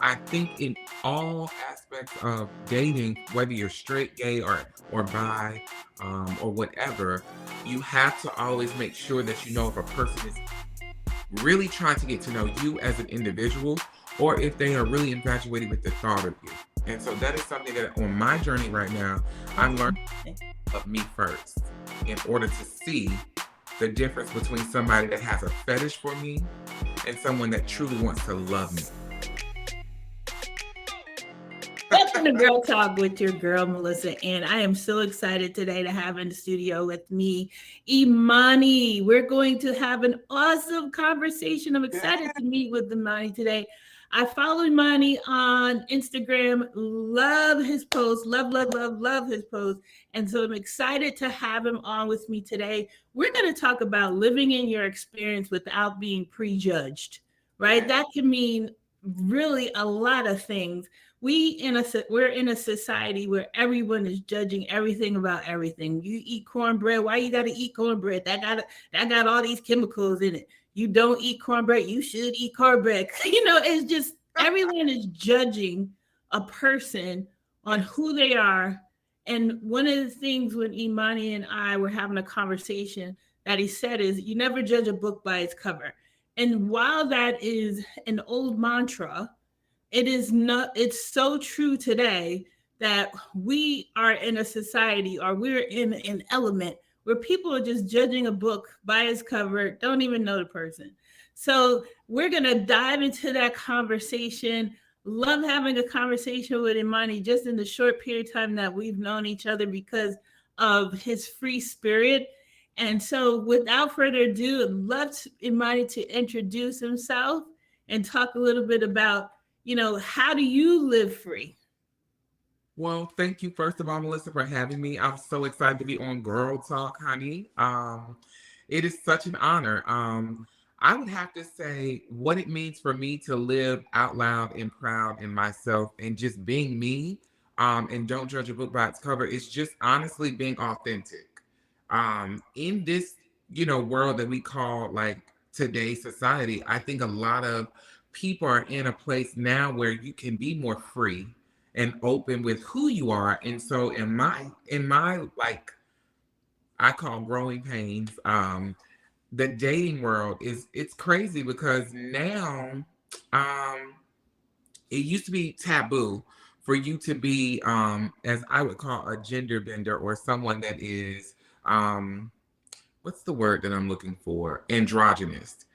I think in all aspects of dating, whether you're straight, gay, or bi, or whatever, you have to always make sure that you know if a person is really trying to get to know you as an individual, or if they are really infatuated with the thought of you. And so that is something that on my journey right now, I'm learning of me first in order to see the difference between somebody that has a fetish for me and someone that truly wants to love me. Welcome to Girl Talk with your girl, Melissa. And I am so excited today to have in the studio with me, Imani. We're going to have an awesome conversation. I'm excited to meet with Imani today. I follow Imani on Instagram, love his posts, love his posts. And so I'm excited to have him on with me today. We're going to talk about living in your experience without being prejudged, right? That can mean really a lot of things. We're in a society where everyone is judging everything about everything. You eat cornbread, why you gotta eat cornbread? That got all these chemicals in it. You don't eat cornbread, you should eat cornbread. It's just everyone is judging a person on who they are. And one of the things when Imani and I were having a conversation that he said is you never judge a book by its cover. And while that is an old mantra, it's so true today that we are in a society or we're in an element where people are just judging a book by its cover, don't even know the person. So we're gonna dive into that conversation. Love having a conversation with Imani just in the short period of time that we've known each other because of his free spirit. And so without further ado, I'd love Imani to introduce himself and talk a little bit about how do you live free? Well, thank you first of all, Melissa, for having me. I'm so excited to be on Girl Talk, honey. It is such an honor. I would have to say what it means for me to live out loud and proud in myself and just being me, and don't judge a book by its cover. It's just honestly being authentic. In this, world that we call like today's society, I think a lot of people are in a place now where you can be more free and open with who you are. And so in my like I call growing pains, the dating world it's crazy because now um it used to be taboo for you to be as I would call a gender bender or someone that is what's the word that I'm looking for? Androgynous.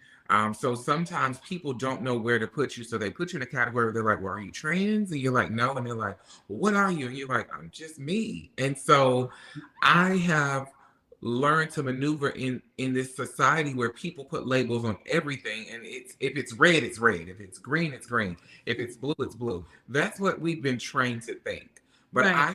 So sometimes people don't know where to put you. So they put you in a category where they're like, well, are you trans? And you're like, no. And they're like, well, what are you? And you're like, I'm just me. And so I have learned to maneuver in this society where people put labels on everything. And it's if it's red, it's red. If it's green, it's green. If it's blue, it's blue. That's what we've been trained to think. But Right. I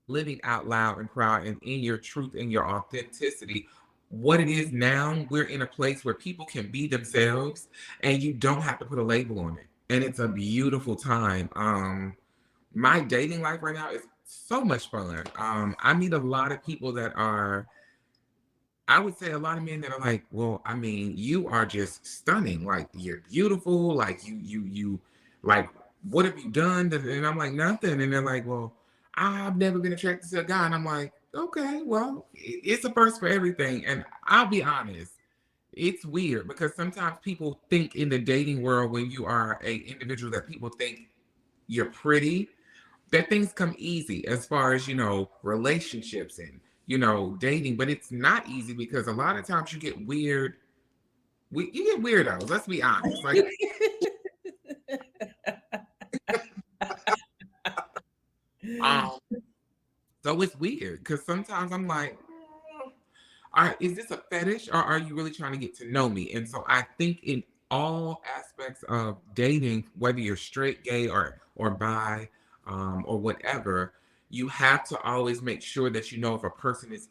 living out loud and proud and in your truth and your authenticity. What it is now, we're in a place where people can be themselves and you don't have to put a label on it. And it's a beautiful time. My dating life right now is so much fun. I meet a lot of people that are, I would say a lot of men that are like, well, I mean, you are just stunning. Like you're beautiful. Like like, what have you done? And I'm like, nothing. And they're like, well, I've never been attracted to a guy. And I'm like, okay, well, it's a first for everything. And I'll be honest, it's weird because sometimes people think in the dating world when you are a individual that people think you're pretty, that things come easy as far as relationships and dating, but it's not easy because a lot of times you get you get weirdos, let's be honest, like um so it's weird because sometimes I'm like, all right, is this a fetish or are you really trying to get to know me? And so I think in all aspects of dating, whether you're straight, gay, or bi, or whatever, you have to always make sure that you know if a person is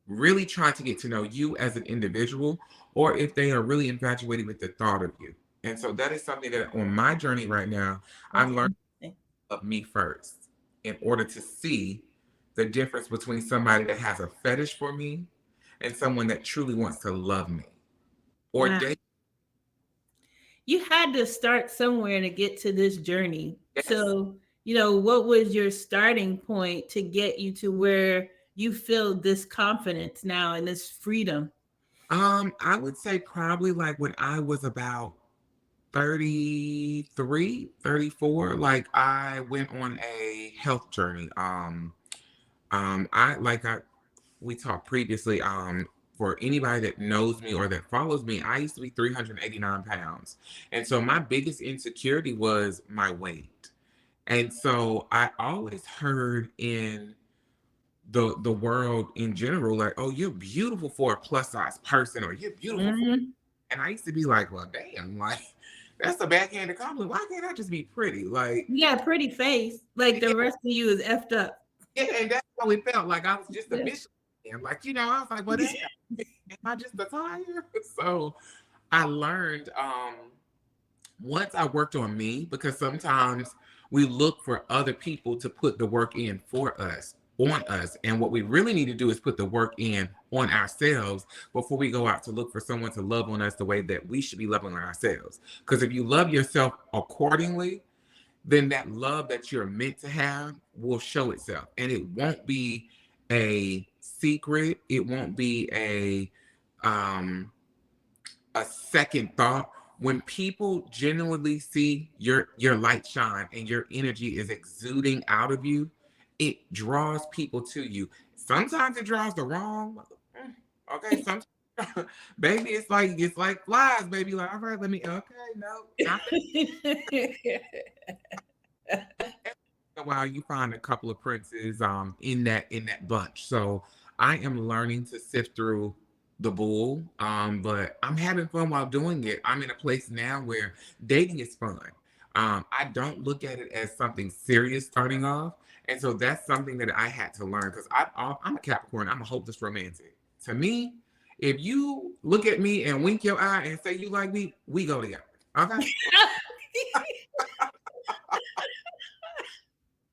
really trying to get to know you as an individual or if they are really infatuated with the thought of you. And so that is something that on my journey right now, That's I'm learning interesting. of me first in order to see the difference between somebody that has a fetish for me and someone that truly wants to love me or Wow. date. you had to start somewhere to get to this journey. Yes. So, what was your starting point to get you to where you feel this confidence now and this freedom? I would say probably like when I was about 33, 34. Like I went on a health journey. I like I we talked previously. For anybody that knows me or that follows me, I used to be 389 pounds. And so my biggest insecurity was my weight. And so I always heard in the world in general, like, oh, you're beautiful for a plus size person, or you're beautiful for, Hmm. and I used to be like, well, damn, like that's a backhanded compliment. Why can't I just be pretty? Like, You got a pretty face. Like the yeah, rest of you is effed up. yeah, and that's how it felt. Like I was just a Yeah. Michelin man. Like, I was like, well, damn, am I just a tire? So I learned once I worked on me, because sometimes we look for other people to put the work in for us, on us. And what we really need to do is put the work in on ourselves before we go out to look for someone to love on us the way that we should be loving on ourselves. Because if you love yourself accordingly, then that love that you're meant to have will show itself. And it won't be a secret. It won't be um a second thought. When people genuinely see your light shine and your energy is exuding out of you, it draws people to you. Sometimes it draws the wrong. Okay, sometimes baby, it's like flies, baby. Like, all right, let me, okay, no, not that. But every once in a while you find a couple of princes in that bunch. So I am learning to sift through the bull. But I'm having fun while doing it. I'm in a place now where dating is fun. I don't look at it as something serious starting off. And so that's something that I had to learn, because I'm a Capricorn. I'm a hopeless romantic. To me, if you look at me and wink your eye and say you like me, we go together. Okay?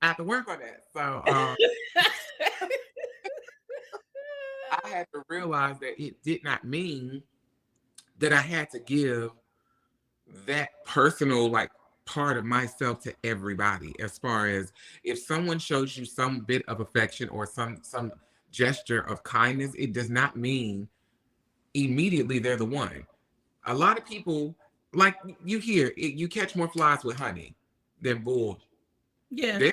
I have to work on that. So I had to realize that it did not mean that I had to give that personal, like, part of myself to everybody. As far as, if someone shows you some bit of affection or some gesture of kindness, it does not mean immediately they're the one. A lot of people, like, you hear it, you catch more flies with honey than bull. Yeah. There,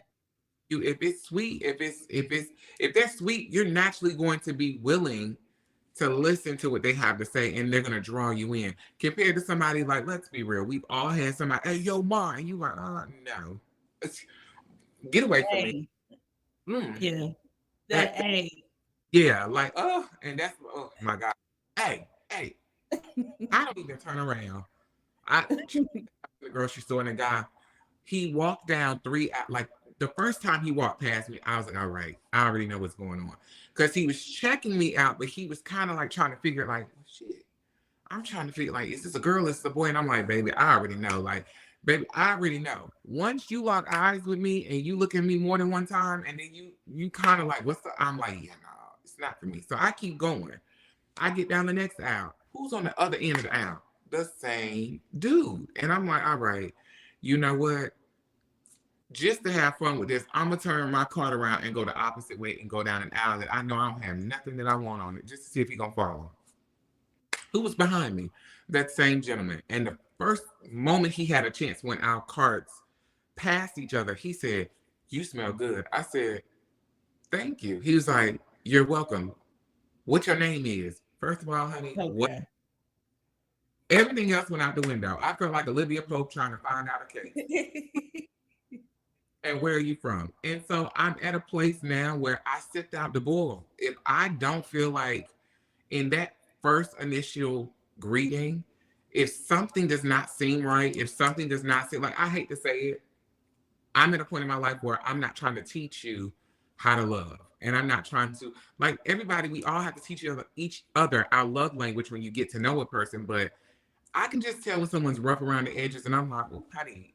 you, if it's sweet, if they're sweet, you're naturally going to be willing to listen to what they have to say, and they're gonna draw you in. Compared to somebody, like, let's be real, we've all had somebody, hey, yo, ma, and you like, no, get away from me. Hey. Mm, Yeah. That that, A. yeah, like, and that's, oh my god, hey, hey, I don't even turn around. I the grocery store, and the guy, he walked down like, the first time he walked past me, I was like, all right, I already know what's going on, because he was checking me out, but he was kind of like trying to figure, like, shit. I'm trying to figure, like, is this a girl? Is this a boy? And I'm like, baby, I already know. Like, baby, I already know. Once you lock eyes with me and you look at me more than one time, and then you kind of like, what's the? I'm like, yeah, no, it's not for me. So I keep going. I get down the next aisle. Who's on the other end of the aisle? The same dude. And I'm like, all right, you know what? Just to have fun with this, I'm gonna turn my cart around and go the opposite way and go down an aisle that I know I don't have nothing that I want on it, just to see if he gonna follow. Who was behind me? That same gentleman. And the first moment he had a chance, when our carts passed each other, he said, "You smell good." I said, "Thank you." He was like, "You're welcome. What your name is?" First of all, honey, what, Okay. everything else went out the window. I felt like Olivia Pope trying to find out a case. And where are you from? And so I'm at a place now where I sit out the bull. If I don't feel like, in that first initial greeting, if something does not seem right, if something does not seem, like, I hate to say it, I'm at a point in my life where I'm not trying to teach you how to love. And I'm not trying to, like, everybody, we all have to teach each other our love language when you get to know a person. But I can just tell when someone's rough around the edges, and I'm like, well, honey,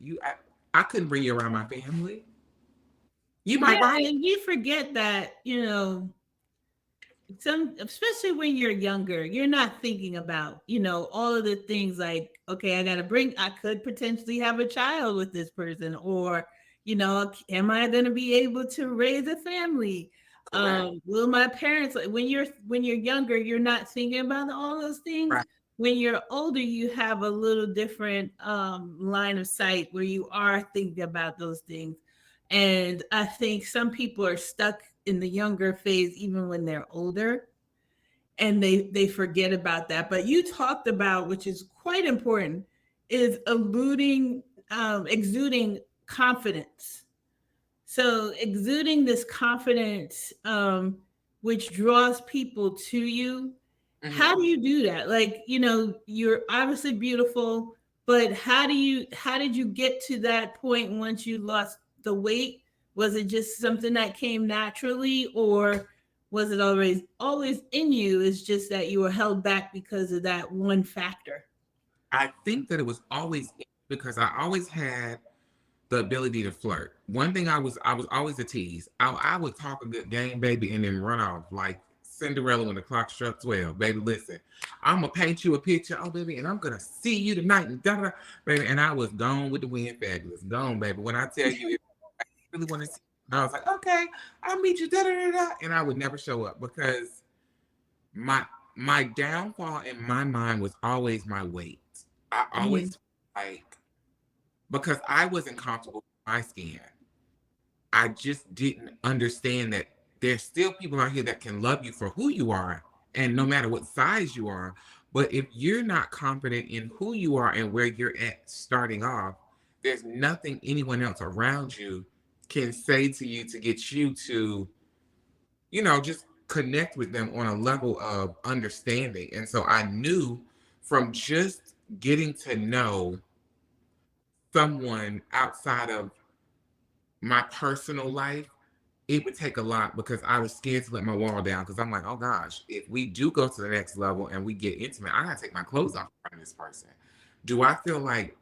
I couldn't bring you around my family. You might Yeah, ride. and we forget that, some, especially when you're younger, you're not thinking about, all of the things like, okay, I could potentially have a child with this person, or, am I going to be able to raise a family? Correct. Will my parents, like, when you're younger, you're not thinking about all those things. Right. When you're older, you have a little different line of sight where you are thinking about those things. And I think some people are stuck in the younger phase even when they're older, and they forget about that. But you talked about, which is quite important, is exuding confidence. So exuding this confidence, which draws people to you. How Hmm. do you do that? Like, you're obviously beautiful, but how did you get to that point once you lost the weight? Was it just something that came naturally, or was it always in you? It's just that you were held back because of that one factor. I think that it was always because I always had the ability to flirt. One thing I was always a tease. I would talk a good game, baby, and then run off like Cinderella when the clock struck 12. Baby, listen, I'm gonna paint you a picture, oh baby, and I'm gonna see you tonight and da da, baby. And I was gone with the wind, fabulous, gone, baby. When I tell you, if I really want to see, you, I was like, okay, I'll meet you, da da da da, and I would never show up because my my downfall in my mind was always my weight. I Hmm. always like because I wasn't comfortable with my skin. I just didn't understand that there's still people out here that can love you for who you are and no matter what size you are. But if you're not confident in who you are and where you're at starting off, there's nothing anyone else around you can say to you to get you to, just connect with them on a level of understanding. And so I knew from just getting to know someone outside of my personal life, it would take a lot because I was scared to let my wall down because I'm like, oh gosh, if we do go to the next level and we get intimate, I gotta take my clothes off in front of this person. Do I feel like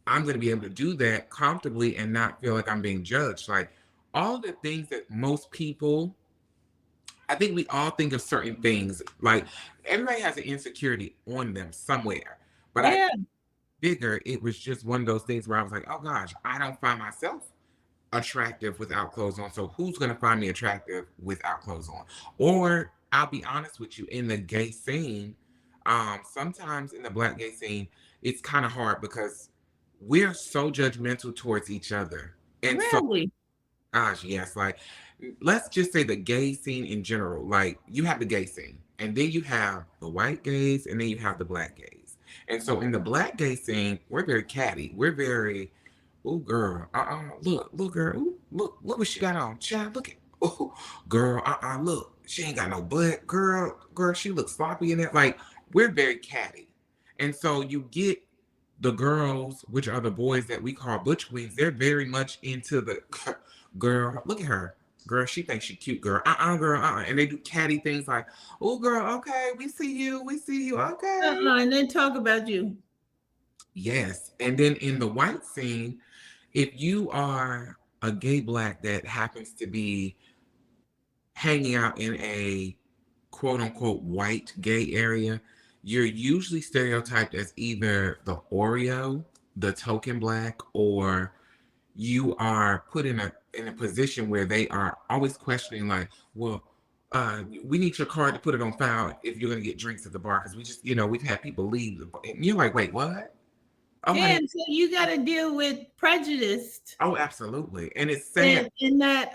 I'm gonna be able to do that comfortably and not feel like I'm being judged? Like all the things that most people, I think we all think of certain things. Like everybody has an insecurity on them somewhere. But I Yeah. figure it was just one of those things where I was like, oh gosh, I don't find myself attractive without clothes on. So who's gonna find me attractive without clothes on? Or I'll be honest with you, in the gay scene, sometimes in the black gay scene, it's kind of hard because we're so judgmental towards each other. And so Really? gosh, yes. Like, let's just say the gay scene in general. Like, you have the gay scene, and then you have the white gays, and then you have the black gays. And so, in the black gay scene, we're very catty. We're very, oh, girl, look, girl, ooh, look what she got on. Child, look at, oh, girl, look, she ain't got no butt. Girl, she looks sloppy in it. Like, we're very catty. And so, you get the girls, which are the boys that we call butch queens, they're very much into the girl, look at her. Girl, she thinks she cute, girl. Girl, And they do catty things like, oh, girl, okay, we see you, okay. And then talk about you. Yes. And then in the white scene, if you are a gay black that happens to be hanging out in a quote unquote white gay area, you're usually stereotyped as either the Oreo, the token black, or you are put in a position where they are always questioning, like, well, we need your card to put it on file if you're gonna get drinks at the bar because we just, we've had people leave the bar. And you're like, wait, what? Oh, Yeah, honey, and so you got to deal with prejudice, oh, absolutely, and it's sad. and in that,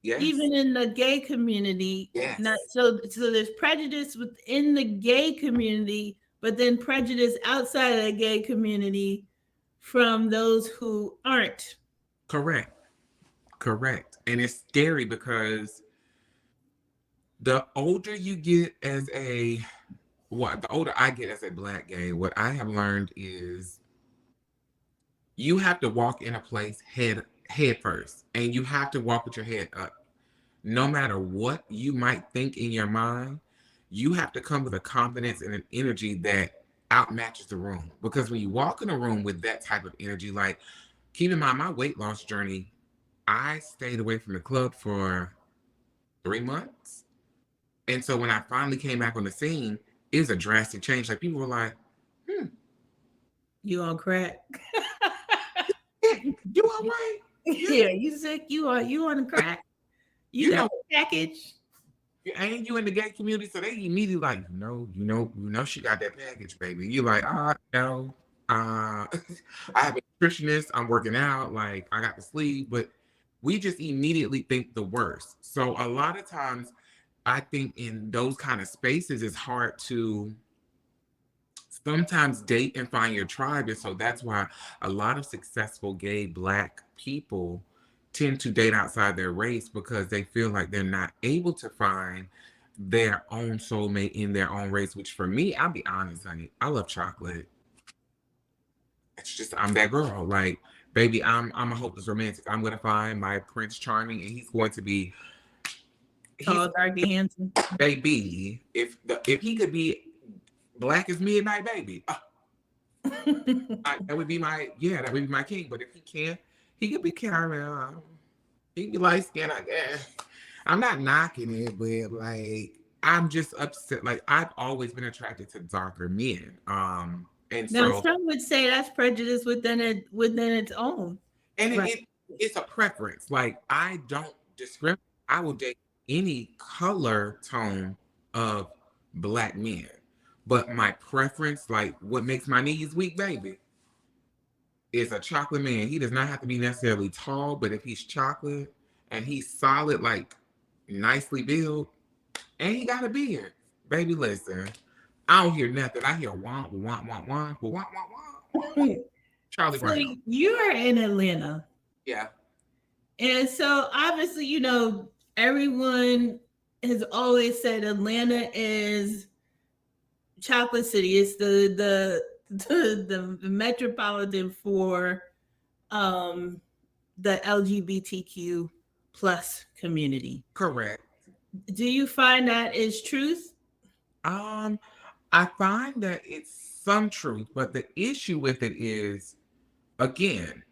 Yes, even in the gay community, not yes, so there's prejudice within the gay community, but then prejudice outside of the gay community from those who aren't. correct, correct, and it's scary because the older you get as a what the older I get as a black gay, what I have learned is you have to walk in a place head first, and you have to walk with your head up. No matter what you might think in your mind, you have to come with a confidence and an energy that outmatches the room. Because when you walk in a room with that type of energy, like keep in mind my weight loss journey, I stayed away from the club for 3 months. And so when I finally came back on the scene, it was a drastic change. Like people were like, hmm, You on crack? yeah, you all right? You, Yeah, you sick? You on the crack? You you got know, the package? ain't you in the gay community? So they immediately like, she got that package, baby. You like, no. I have a nutritionist, I'm working out, like I got the sleep, but we just immediately think the worst. So a lot of times I think in those kind of spaces it's hard to sometimes date and find your tribe. And so that's why a lot of successful gay black people tend to date outside their race because they feel like they're not able to find their own soulmate in their own race, which for me, I'll be honest, honey, I love chocolate. It's just I'm that girl. Like, baby, I'm a hopeless romantic. I'm gonna find my Prince Charming and he's going to be he's Tall, dark, and handsome. baby. If he could be black as midnight, baby. That would be that would be my king. But if he can't, he could be caramel. He could be light skin, I guess. I'm not knocking it, but like I'm just upset. Like I've always been attracted to darker men. And Now, so some would say that's prejudice within its own. and Right. it's a preference. Like I don't discriminate. I will date any color tone of black men. But my preference, like what makes my knees weak, baby, is a chocolate man. He does not have to be necessarily tall, but if he's chocolate and he's solid, like nicely built, and he got a beard, baby, listen, I don't hear nothing. I hear womp, womp, womp, womp, womp, womp, womp, womp, womp. Charlie So Brown. you're in Atlanta. Yeah, And so obviously, everyone has always said Atlanta is chocolate city. It's the metropolitan for um the LGBTQ plus community. correct. Do you find that is truth? Um, I find that it's some truth, but the issue with it is, again,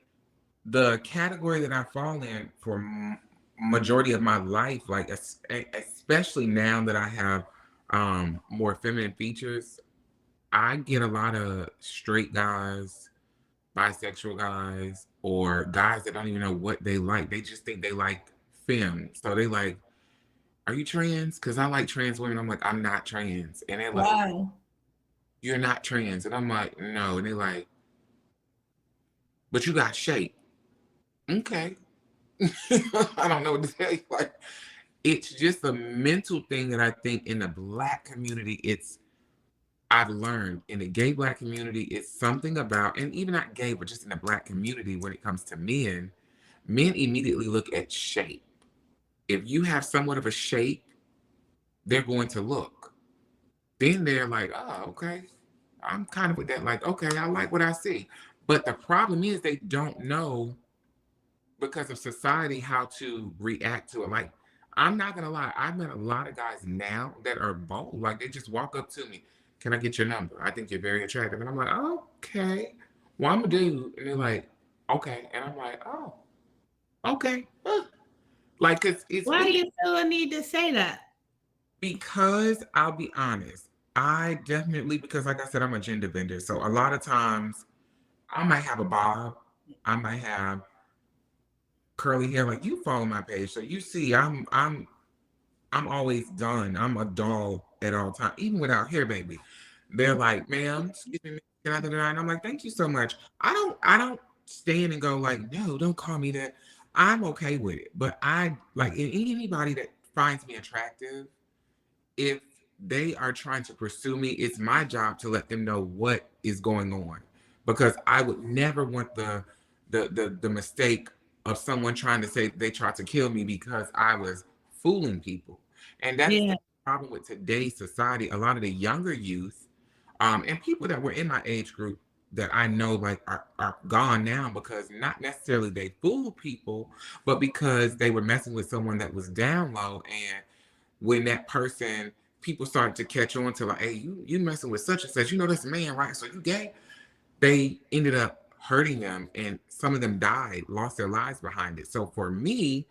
the category that I fall in for majority of my life, like especially now that I have more feminine features, I get a lot of straight guys, bisexual guys, or guys that don't even know what they like. They just think they like femme. So they like, are you trans? Because I like trans women. I'm like, I'm not trans. And they're like, Wow. you're not trans. And I'm like, no. And they're like, but you got shape. Okay. I don't know what to tell you. Like, it's just a mental thing that I think in the black community, I've learned in the gay black community, it's something about, and even not gay, but just in the black community when it comes to men, men immediately look at shape. If you have somewhat of a shape, they're going to look. Then they're like, oh, okay. I'm kind of with that. Like, okay, I like what I see. But the problem is they don't know because of society how to react to it. Like, I'm not gonna lie, I've met a lot of guys now that are bold. Like they just walk up to me, can I get your number? I think you're very attractive. And I'm like, okay. Well, I'm a dude. And they're like, okay. And I'm like, oh, okay. Huh. Like, cause it's Why do weird. you feel a need to say that? Because I'll be honest, I definitely, because like I said, I'm a gender bender. So a lot of times I might have a bob, I might have curly hair. Like you follow my page. So you see I'm always done. I'm a doll at all times, even without hair, baby. They're like, ma'am, excuse me, can I do that? And I'm like, thank you so much. I don't stand and go like, no, don't call me that. I'm okay with it. But I like anybody that finds me attractive, if they are trying to pursue me, it's my job to let them know what is going on. Because I would never want the mistake of someone trying to say they tried to kill me because I was fooling people. And that is Yeah. the problem with today's society. A lot of the younger youth, and people that were in my age group that I know like are gone now because not necessarily they fooled people, but because they were messing with someone that was down low. And when that person, people started to catch on to like, hey, you messing with such and such, that's a man, right? So you gay. They ended up hurting them, and some of them died, lost their lives behind it. So for me,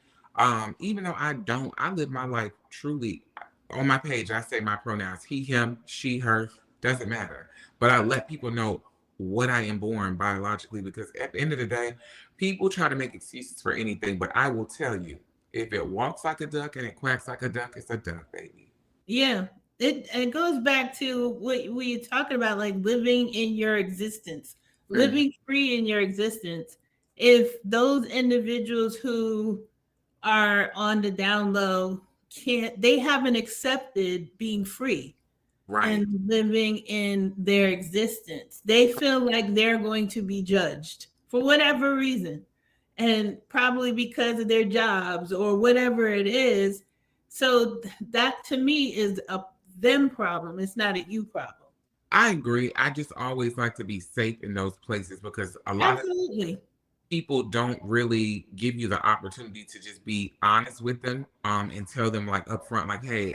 even though I live my life truly. on my page, I say my pronouns he, him, she, her, doesn't matter. But I let people know what I am born biologically because at the end of the day, people try to make excuses for anything. But I will tell you, if it walks like a duck and it quacks like a duck, it's a duck, baby. Yeah. It goes back to what we talking about, like living in your existence, Mhm. living free in your existence. If those individuals who are on the down low can't, they haven't accepted being free Right. and living in their existence. They feel like they're going to be judged for whatever reason, and probably because of their jobs or whatever it is. So that to me is a them problem. It's not a you problem. I agree. I just always like to be safe in those places because a lot of Absolutely. people don't really give you the opportunity to just be honest with them and tell them like upfront like hey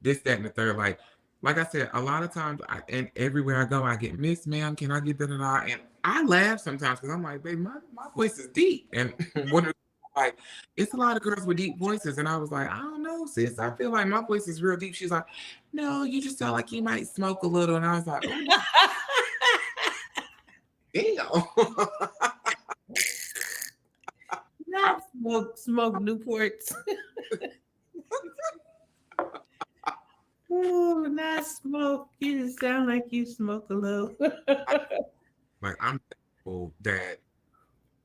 this that and the third like I said a lot of times and everywhere I go I get miss ma'am can I get that and I laugh sometimes because I'm like baby my voice is deep and one of like it's a lot of girls with deep voices and I was like I don't know sis I feel like my voice is real deep she's like no you just sound like you might smoke a little and I was like oh damn Not smoke Newports. Oh, not smoke. You just sound like you smoke a little. Like I'm thankful that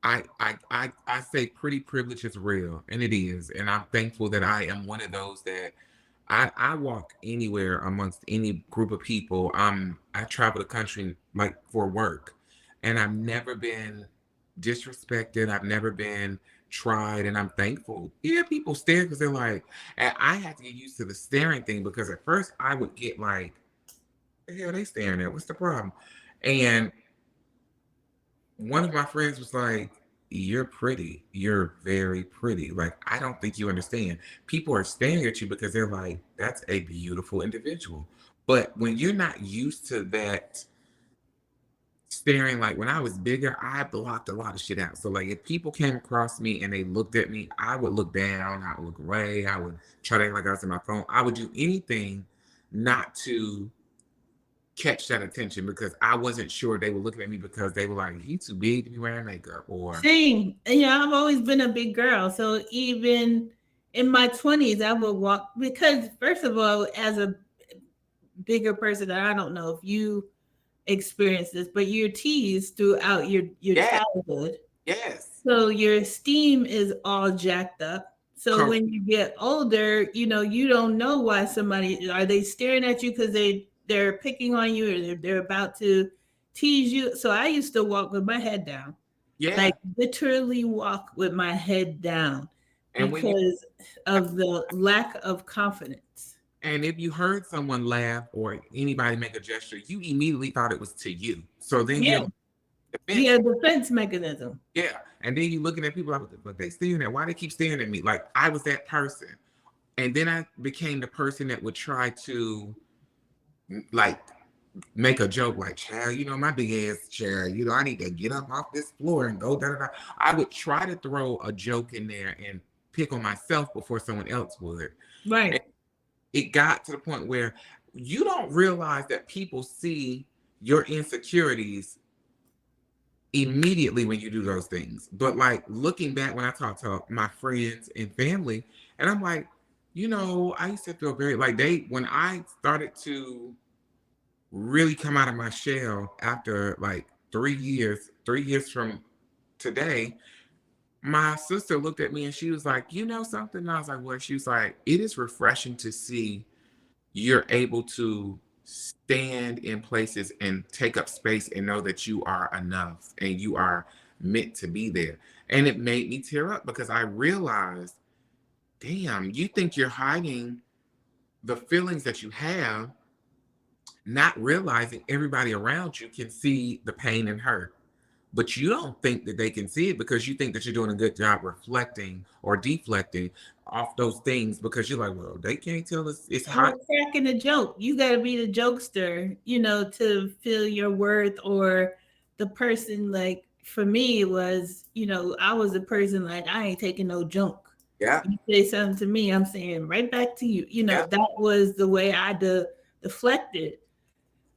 I say pretty privilege is real, and it is, and I'm thankful that I am one of those that I walk anywhere amongst any group of people. I travel the country like for work, and I've never been disrespected. I've never been tried, and I'm thankful. Yeah, people stare because they're like, and I had to get used to the staring thing because at first I would get like, the hell they staring at? What's the problem? And one of my friends was like, you're pretty. You're very pretty. Like, I don't think you understand. People are staring at you because they're like, that's a beautiful individual. But when you're not used to that staring, like when I was bigger, I blocked a lot of shit out. So, like, if people came across me and they looked at me, I would look down, I would look away, I would try to act like I was in my phone. I would do anything not to catch that attention because I wasn't sure they were looking at me because they were like, "He too big to be wearing makeup," or Same. Yeah, I've always been a big girl. So even in my 20s, I would walk because, first of all, as a bigger person, I don't know if you experienced this, but you're teased throughout your yeah, childhood. yes, So your esteem is all jacked up. So correct, when you get older, you don't know why somebody are they staring at you because they're picking on you or they're about to tease you. So I used to walk with my head down, yeah. like literally walk with my head down And when you because of the lack of confidence. and if you heard someone laugh or anybody make a gesture, you immediately thought it was to you. So then Yeah, you're yeah, defensive. defense mechanism. Yeah, and then you're looking at people like, "But they staring at? Why they keep staring at me?" Like I was that person, and then I became the person that would try to like make a joke like, child, my big ass chair, I need to get up off this floor and go da da da. I would try to throw a joke in there and pick on myself before someone else would. And Right. it got to the point where you don't realize that people see your insecurities immediately when you do those things. But like looking back when I talk to my friends and family, and I'm like, I used to feel very like when I started to really come out of my shell after like 3 years from today, my sister looked at me and she was like, you know something? And I was like, what? She was like, it is refreshing to see you're able to stand in places and take up space and know that you are enough and you are meant to be there. And it made me tear up because I realized, damn, you think you're hiding the feelings that you have, not realizing everybody around you can see the pain and hurt. But you don't think that they can see it because you think that you're doing a good job reflecting or deflecting off those things because you're like, well, they can't tell us it's hot. Or cracking a joke. You got to be the jokester, to feel your worth, or the person. Like for me, it was, I was the person like I ain't taking no junk. Yeah. You say something to me, I'm saying right back to you. Yeah. That was the way I deflected.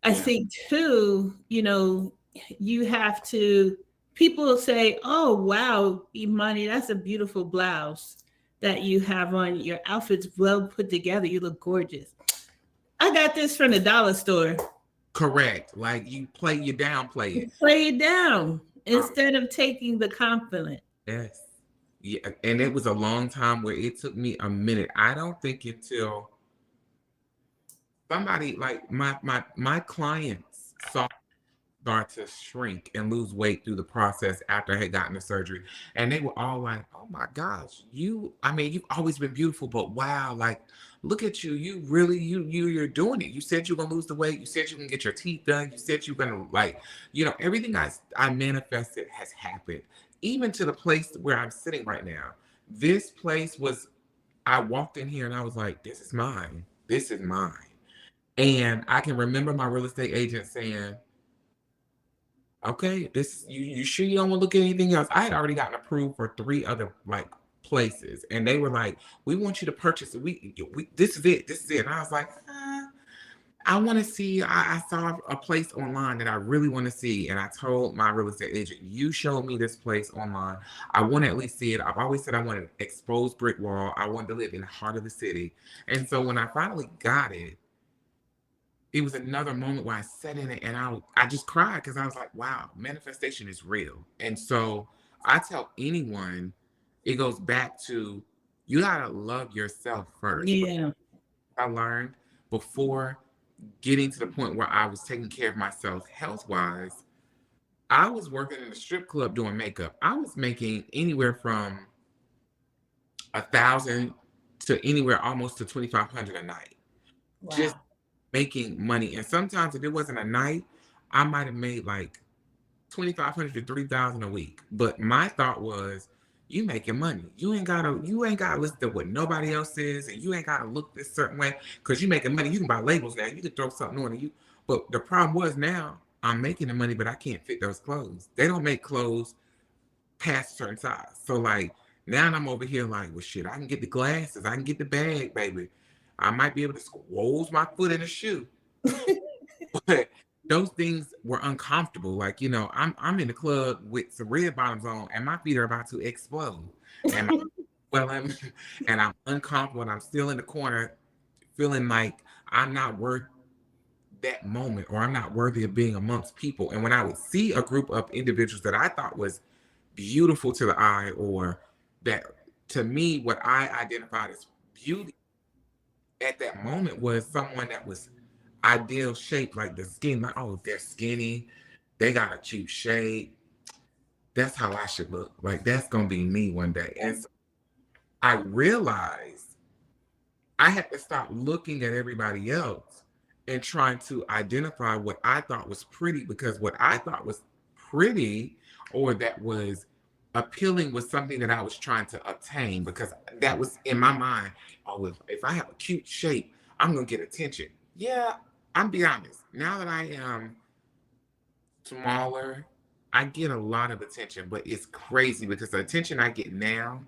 I Yeah. think too, you have to, people say, oh, wow, Imani, that's a beautiful blouse that you have on. Your outfit's well put together. You look gorgeous. I got this from the dollar store. Correct. Like you downplay it. Play it down Um, instead of taking the compliment. yes. Yeah. And it was a long time where it took me a minute. I don't think until somebody like my clients saw start to shrink and lose weight through the process after I had gotten the surgery. And they were all like, oh my gosh, I mean, you've always been beautiful, but wow, like, look at you. You really, you're doing it. You said you're gonna lose the weight. You said you can get your teeth done. You said you're gonna like, everything I manifested has happened. Even to the place where I'm sitting right now. This place was, I walked in here and I was like, this is mine. This is mine. And I can remember my real estate agent saying, okay, this you sure you don't want to look at anything else? I had already gotten approved for three other like places, and they were like, "We want you to purchase it. We this is it. This is it." And I was like, I want to see. I saw a place online that I really want to see, and I told my real estate agent, "You showed me this place online. I want to at least see it. I've always said I wanted an exposed brick wall. I wanted to live in the heart of the city." And so when I finally got it was another moment where I sat in it and I just cried because I was like, wow, manifestation is real. And so I tell anyone, it goes back to you gotta love yourself first. But Yeah. I learned before getting to the point where I was taking care of myself health wise, I was working in a strip club doing makeup. I was making anywhere from 1,000 to anywhere almost to 2,500 a night. Just Wow. making money. And sometimes if it wasn't a night, I might have made like 2,500 to 3,000 a week. But my thought was, you making money. You ain't gotta listen to what nobody else says, and you ain't gotta look this certain way because you making money. You can buy labels now. You can throw something on and you. But the problem was now I'm making the money, but I can't fit those clothes. They don't make clothes past a certain size. So like now I'm over here like, well shit, I can get the glasses, I can get the bag, baby. I might be able to squoze my foot in a shoe. But those things were uncomfortable. Like, I'm in the club with some red bottoms on and my feet are about to explode. And well, and I'm uncomfortable and I'm still in the corner feeling like I'm not worth that moment or I'm not worthy of being amongst people. And when I would see a group of individuals that I thought was beautiful to the eye or that to me what I identified as beauty at that moment was someone that was ideal shape, like the skin, like, oh, they're skinny, they got a cute shape. That's how I should look. Like that's gonna be me one day. And so I realized I had to stop looking at everybody else and trying to identify what I thought was pretty because what I thought was pretty or that was appealing was something that I was trying to obtain because that was in my mind. Oh, if I have a cute shape, I'm gonna get attention. Yeah, I'm be honest. Now that I am smaller, I get a lot of attention, but it's crazy because the attention I get now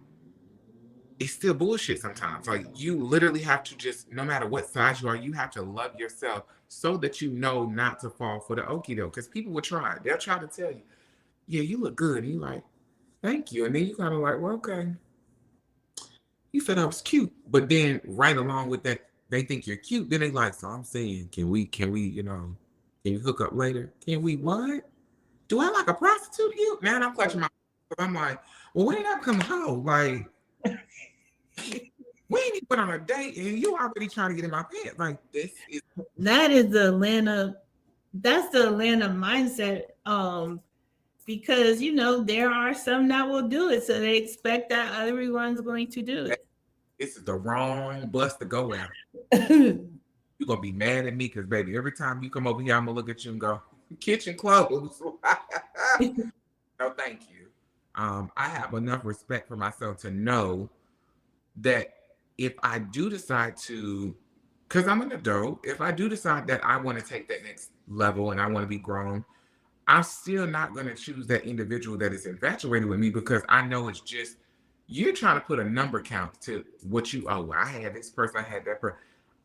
it's still bullshit sometimes. Like you literally have to just, no matter what size you are, you have to love yourself so that you know not to fall for the okie doke. Because people will try. They'll try to tell you, yeah, you look good. And you're like, thank you. And then you kind of like, well, okay, you said I was cute. But then right along with that, they think you're cute. Then they like, so I'm saying, can we, can you hook up later? Can we what? Do I like a prostitute? You man, I'm clutching my. I'm like, well, when did I come home? Like, we ain't even went on a date and you already trying to get in my pants. Like this is That is the Atlanta, that's the Atlanta mindset. Because there are some that will do it, so they expect that everyone's going to do this is the wrong bus to go at. it. You're gonna be mad at me because baby, every time you come over here, I'm gonna look at you and go, kitchen clothes. No, thank you. I have enough respect for myself to know that if I do decide to, because I'm an adult, if I do decide that I want to take that next level and I want to be grown, I'm still not going to choose that individual that is infatuated with me because I know it's just You're trying to put a number count to what you, oh, I had this person, I had that person.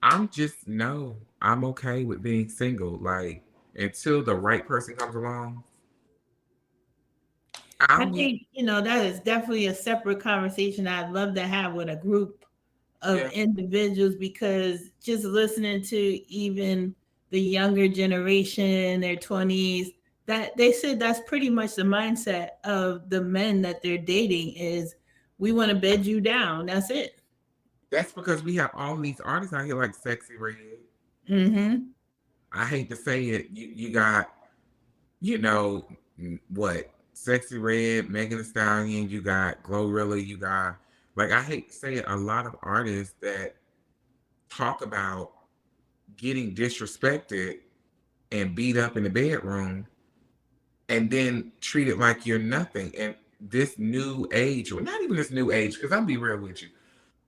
I'm just, no, I'm okay with being single. Like, until the right person comes along, I I'm, think, that is definitely a separate conversation I'd love to have with a group of yeah, individuals, because just listening to even the younger generation, their 20s, that they said that's pretty much the mindset of the men that they're dating is, we want to bed you down. That's it. that's because we have all these artists out here like Sexy Red. Mm-hmm. I hate to say it, you got, you know, what, Sexy Red, Megan Thee Stallion, you got Glorilla, you got, like, I hate to say it, a lot of artists that talk about getting disrespected and beat up in the bedroom and then treat it like you're nothing. And this new age, or not even this new age, because I'm be real with you.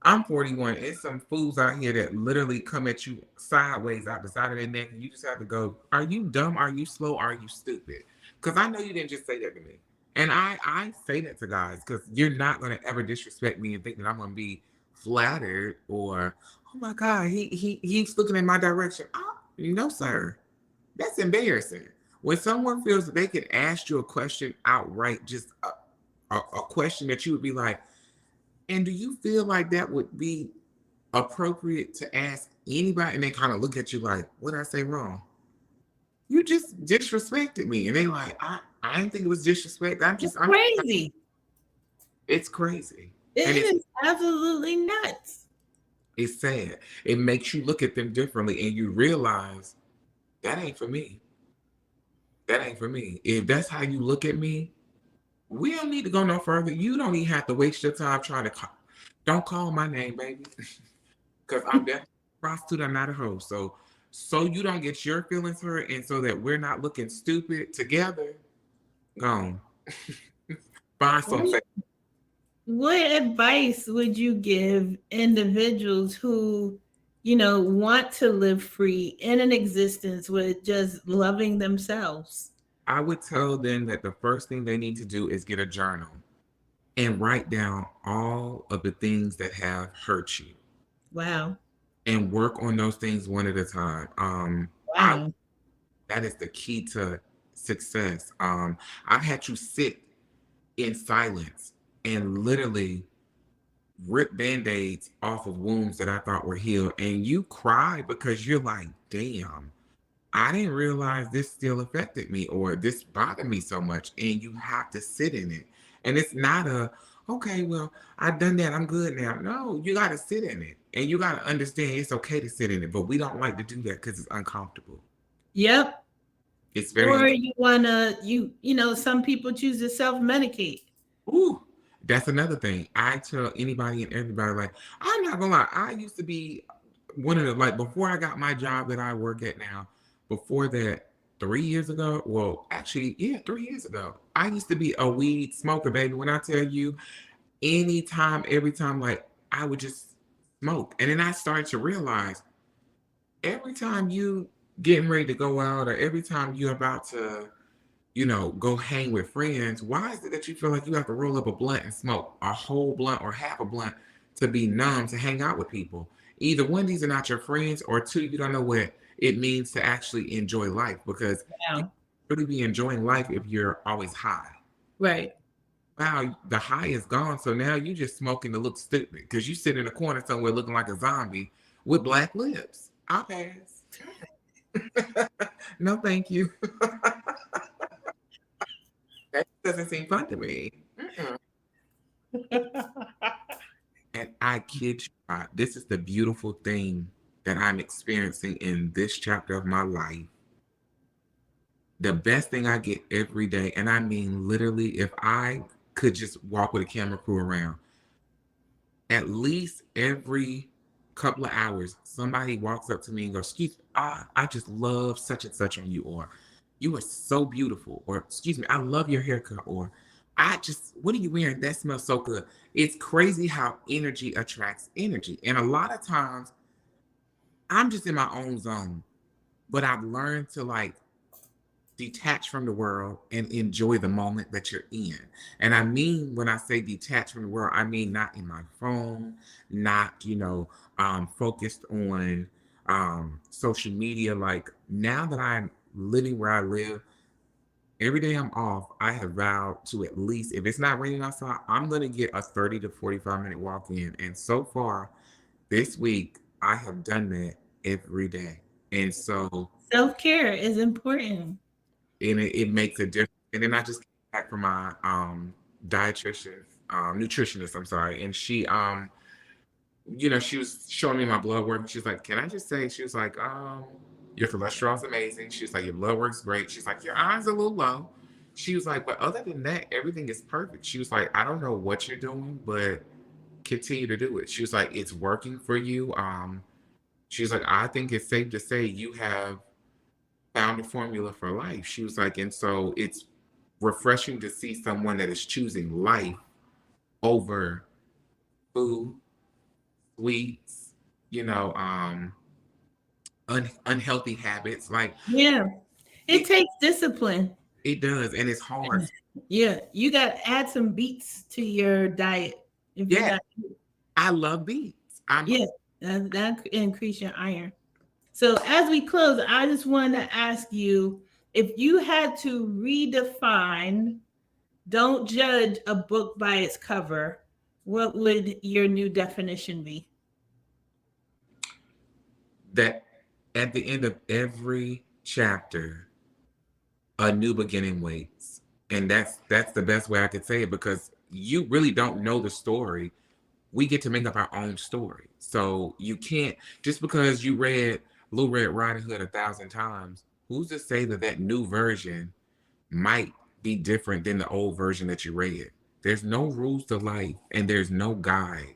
I'm 41. It's some fools out here that literally come at you sideways out the side of their neck, and you just have to go, are you dumb? Are you slow? Are you stupid? Because I know you didn't just say that to me. And I say that to guys because you're not going to ever disrespect me and think that I'm going to be flattered or, oh my God, he's looking in my direction. Oh, no, sir. That's embarrassing. When someone feels that they can ask you a question outright, just a question that you would be like, and do you feel like that would be appropriate to ask anybody? And they kind of look at you like, what did I say wrong? You just disrespected me. And they like, I didn't think it was disrespect. It's I'm crazy. it's crazy. And It is absolutely nuts. it's sad. It makes you look at them differently and you realize that ain't for me. That ain't for me. If that's how you look at me, we don't need to go no further. You don't even have to waste your time trying to call. Don't call my name, baby. Because I'm definitely a prostitute. I'm not a hoe. So you don't get your feelings hurt, and so that we're not looking stupid together. Gone. Find What something. what advice would you give individuals who, want to live free in an existence with just loving themselves? I would tell them that the first thing they need to do is get a journal and write down all of the things that have hurt you Wow. and work on those things one at a time. I Wow. That is the key to success. I had you sit in silence and literally rip band-aids off of wounds that I thought were healed. And you cry because you're like, damn, I didn't realize this still affected me or this bothered me so much. And you have to sit in it. And it's not a, okay, well, I've done that. I'm good now. No, you got to sit in it. And you got to understand it's okay to sit in it. But we don't like to do that because it's uncomfortable. Yep. It's very Or uncomfortable. you wanna some people choose to self-medicate. Ooh, that's another thing. I tell anybody and everybody, like, I'm not gonna lie, I used to be one of the, like, before I got my job that I work at now, before that, 3 years ago, well, actually, yeah, 3 years ago, I used to be a weed smoker, baby. When I tell you, anytime, every time, like, I would just smoke. And then I started to realize every time you getting ready to go out or every time you're about to go hang with friends, why is it that you feel like you have to roll up a blunt and smoke a whole blunt or half a blunt to be numb to hang out with people? Either one, these are not your friends, or two, you don't know what it means to actually enjoy life because you Wow. really be enjoying life if you're always high. Right. Wow, the high is gone, so now you just smoking to look stupid because you sit in a corner somewhere looking like a zombie with black lips. I'll pass. No, thank you. That doesn't seem fun to me. Mm-mm. And I kid you not, this is the beautiful thing that I'm experiencing in this chapter of my life. The best thing I get every day, and I mean literally, if I could just walk with a camera crew around, at least every couple of hours, somebody walks up to me and goes, "Excuse me, I just love such and such on you," or "You are so beautiful," or "Excuse me, I love your haircut," or "I just, what are you wearing? That smells so good." It's crazy how energy attracts energy. And a lot of times I'm just in my own zone, but I've learned to like detach from the world and enjoy the moment that you're in. And I mean, when I say detach from the world, I mean not in my phone, not, focused on social media. Like now that I'm living where I live, every day I'm off, I have vowed to at least, if it's not raining outside, I'm going to get a 30 to 45-minute walk in. And so far this week, I have done that every day. And so, Self care is important. and it makes a difference. And then I just came back from my dietitian, nutritionist, I'm sorry. And she was showing me my blood work. And she's like, can I just say, she was like, your cholesterol's amazing. She's like, your blood work's great. She's like, your iron's a little low. She was like, but other than that, everything is perfect. She was like, I don't know what you're doing, but continue to do it. She was like, it's working for you. She's like, I think it's safe to say you have found a formula for life. She was like, and so it's refreshing to see someone that is choosing life over food, sweets, you know, unhealthy habits. Like Yeah. It it, takes discipline. it does, and it's hard. Yeah. You got to add some beets to your diet if you're Yeah, not. I love beets. Yeah. That increase your iron. So as we close, I just want to ask you if you had to redefine "Don't judge a book by its cover," what would your new definition be? that at the end of every chapter, a new beginning waits. And that's the best way I could say it because you really don't know the story. We get to make up our own story. So you can't just because you read Little Red Riding Hood 1,000 times, who's to say that that new version might be different than the old version that you read. There's no rules to life and there's no guide.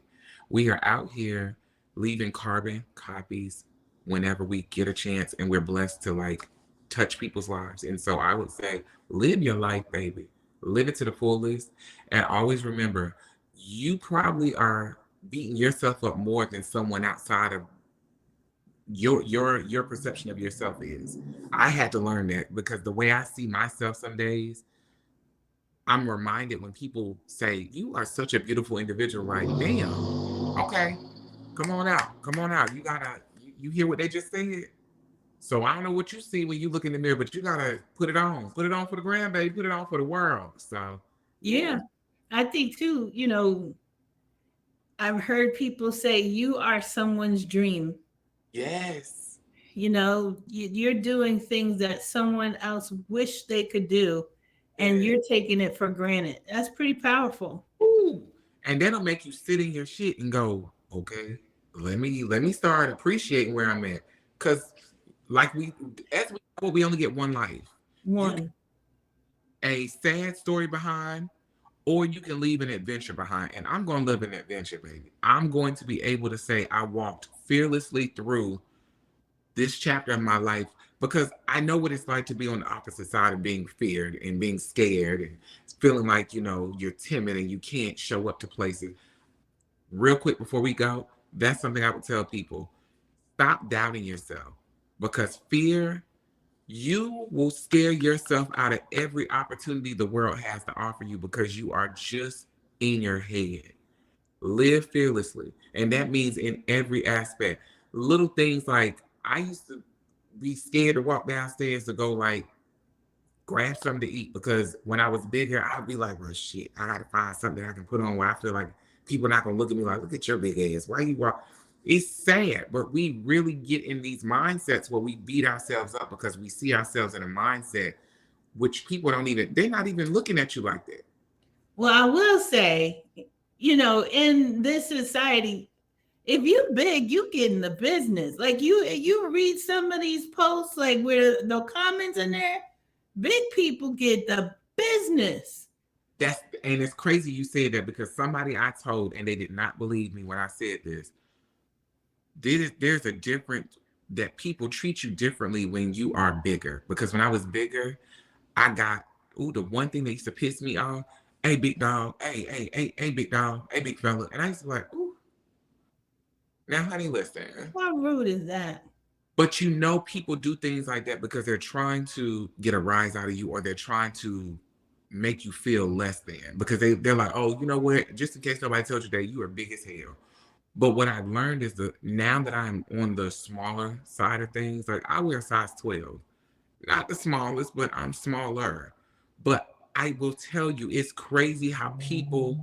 We are out here leaving carbon copies whenever we get a chance and we're blessed to like touch people's lives. And so I would say, live your life, baby. Live it to the fullest. And always remember, you probably are beating yourself up more than someone outside of your perception of yourself is. I had to learn that because the way I see myself some days, I'm reminded when people say, you are such a beautiful individual, like, damn, okay, come on out. Come on out. You hear what they just said? So I don't know what you see when you look in the mirror, but you gotta put it on. Put it on for the grandbaby, put it on for the world. So yeah. Yeah. I think too, I've heard people say you are someone's dream. Yes. You're doing things that someone else wish they could do, and Yes. you're taking it for granted. That's pretty powerful. Ooh. And that'll make you sit in your shit and go, okay, let me start appreciating where I'm at. Cause like as we know, we only get one life. You One. a sad story behind, or you can leave an adventure behind. And I'm going to live an adventure, baby. I'm going to be able to say I walked fearlessly through this chapter of my life because I know what it's like to be on the opposite side of being feared and being scared and feeling like, you're timid and you can't show up to places. Real quick before we go, that's something I would tell people. Stop doubting yourself because fear you will scare yourself out of every opportunity the world has to offer you because you are just in your head. Live fearlessly. And that means in every aspect. Little things like I used to be scared to walk downstairs to go like grab something to eat because when I was bigger, I'd be like, well, shit, I gotta find something I can put on where I feel like people are not gonna look at me like, look at your big ass. Why you walk? It's sad, but we really get in these mindsets where we beat ourselves up because we see ourselves in a mindset which people don't even, they're not even looking at you like that. Well, I will say, in this society, if you big, you get in the business. Like you read some of these posts, like where no comments in there. Big people get the business. And it's crazy you said that because somebody I told and they did not believe me when I said this. There's a difference that people treat you differently when you are bigger. Because when I was bigger, I got the one thing that used to piss me off. Hey, big dog. Hey, big dog. Hey, big fella. And I used to be like, ooh, now honey, listen. How rude is that? But you know, people do things like that because they're trying to get a rise out of you, or they're trying to make you feel less than, because they're like, oh, you know what? Just in case nobody tells you that, you are big as hell. But what I've learned is that now that I'm on the smaller side of things, like I wear size 12, not the smallest, but I'm smaller. But I will tell you, it's crazy how people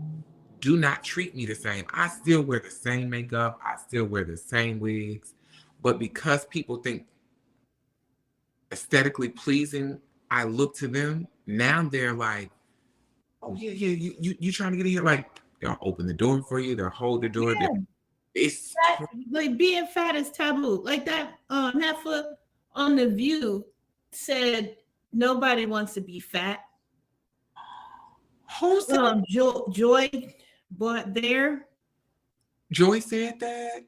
do not treat me the same. I still wear the same makeup, I still wear the same wigs, but because people think aesthetically pleasing, I look to them. Now they're like, oh yeah, yeah, you trying to get in here? Like they'll open the door for you, they'll hold the door. Yeah, It's like being fat is taboo. Like that heifer on the View said nobody wants to be fat. who said Joy bought there Joy said that?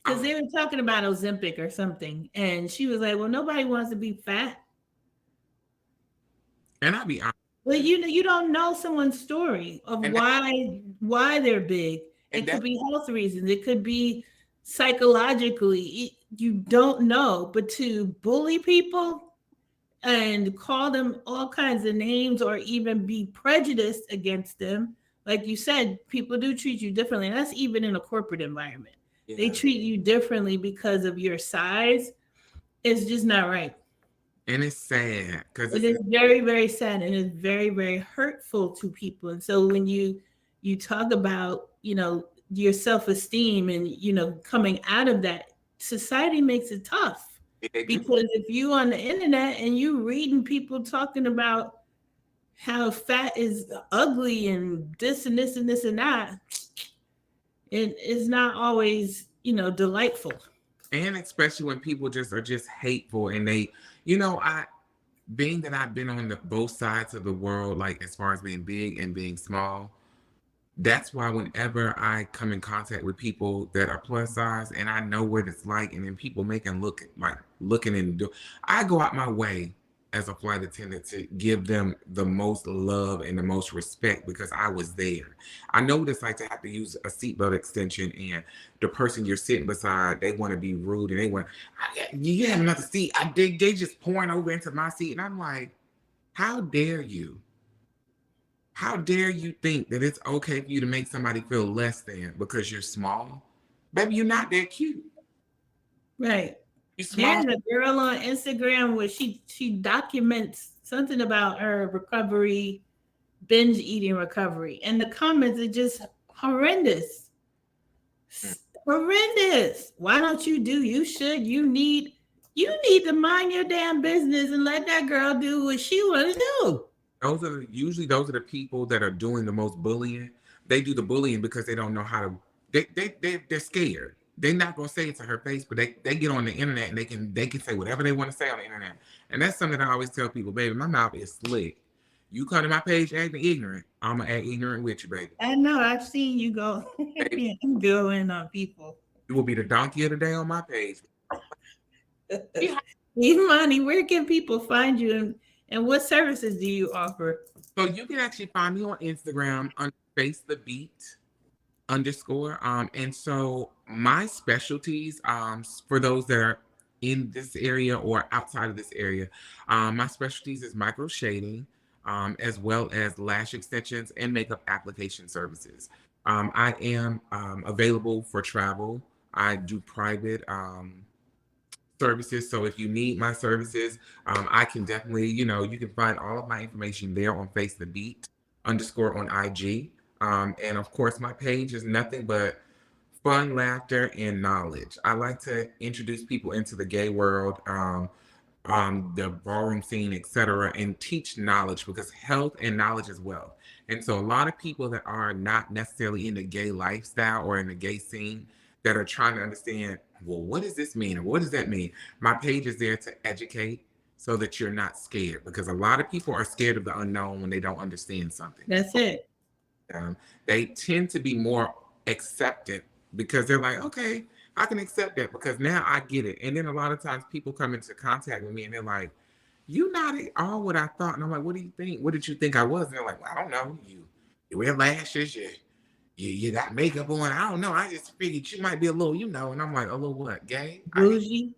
because Oh, they were talking about Ozempic or something, and she was like, "Well, nobody wants to be fat." and I'll be honest, Well, you don't know someone's story of and that, why they're big. and It could that be health reasons. It could be psychologically. You don't know, but to bully people and call them all kinds of names or even be prejudiced against them, like you said, people do treat you differently. And that's even in a corporate environment. They yeah, treat you differently because of your size. It's just not right. and it's sad because It it's is very, very sad and it's very, very hurtful to people. And so when you talk about, your self-esteem and coming out of that, society makes it tough. they do, Because if you on the internet and you reading people talking about how fat is ugly and this and this and this and that, it is not always, delightful. and especially when people just are just hateful, and they, I being that I've been on the both sides of the world, like as far as being big and being small. That's why whenever I come in contact with people that are plus size and I know what it's like, and then people making look like looking and do, I go out my way as a flight attendant to give them the most love and the most respect because I was there. I know what it's like to have to use a seatbelt extension, and the person you're sitting beside, they want to be rude and they want, you have another seat. They just pouring over into my seat, and I'm like, how dare you? How dare you think that it's okay for you to make somebody feel less than because you're small? Baby, you're not that cute. Right. You're small. There's a girl on Instagram where she documents something about her recovery, binge eating recovery, and the comments are just horrendous. Horrendous. Why don't you do? You should. You need to mind your damn business and let that girl do what she want to do. Those are the people that are doing the most bullying. They do the bullying because they don't know how to. They're scared. They're not gonna say it to her face, but they get on the internet and they can say whatever they want to say on the internet. And that's something I always tell people, baby. My mouth is slick. You come to my page acting ignorant, I'm gonna act ignorant with you, baby. I know. I've seen you go. Baby, You go in on people. you will be the donkey of the day on my page. Yeah. Imani, where can people find you and what services do you offer? So you can actually find me on Instagram on Face the Beat underscore. And so my specialties, for those that are in this area or outside of this area, my specialties is micro shading, as well as lash extensions and makeup application services. I am available for travel. I do private services. So if you need my services, I can definitely, you can find all of my information there on Face the Beat underscore on IG. And of course, my page is nothing but fun, laughter, and knowledge. I like to introduce people into the gay world, the ballroom scene, etc., and teach knowledge because health and knowledge is wealth. And so, a lot of people that are not necessarily in the gay lifestyle or in the gay scene that are trying to understand, well, what does this mean, or what does that mean? My page is there to educate so that you're not scared because a lot of people are scared of the unknown when they don't understand something. That's it. um, they tend to be more accepted because they're like, okay, I can accept that because now I get it. And then a lot of times people come into contact with me and they're like, you not at all what I thought. And I'm like, what do you think? What did you think I was? And they're like, well, I don't know. You wear lashes, you got makeup on. I don't know. I just figured you might be a little, and I'm like, a little what, gay? Bougie.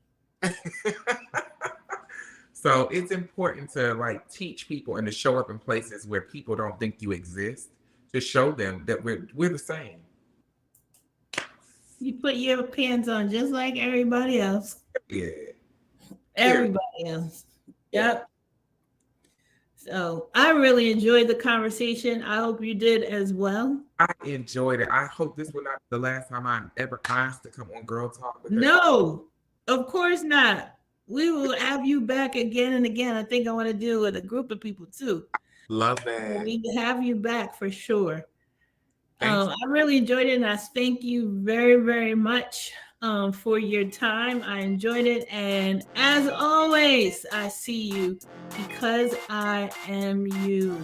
So it's important to like teach people and to show up in places where people don't think you exist, to show them that we're the same. You put your pants on just like everybody else. Yeah. Period. Everybody else. Yeah. Yep. So I really enjoyed the conversation. I hope you did as well. I enjoyed it. I hope this will not be the last time I'm ever asked to come on Girl Talk because No, of course not. We will have you back again and again. I think I want to do with a group of people too. love We that. need to have you back for sure. Thank you. I really enjoyed it, and I thank you very, very much for your time. I enjoyed it, and as always, I see you because I am you.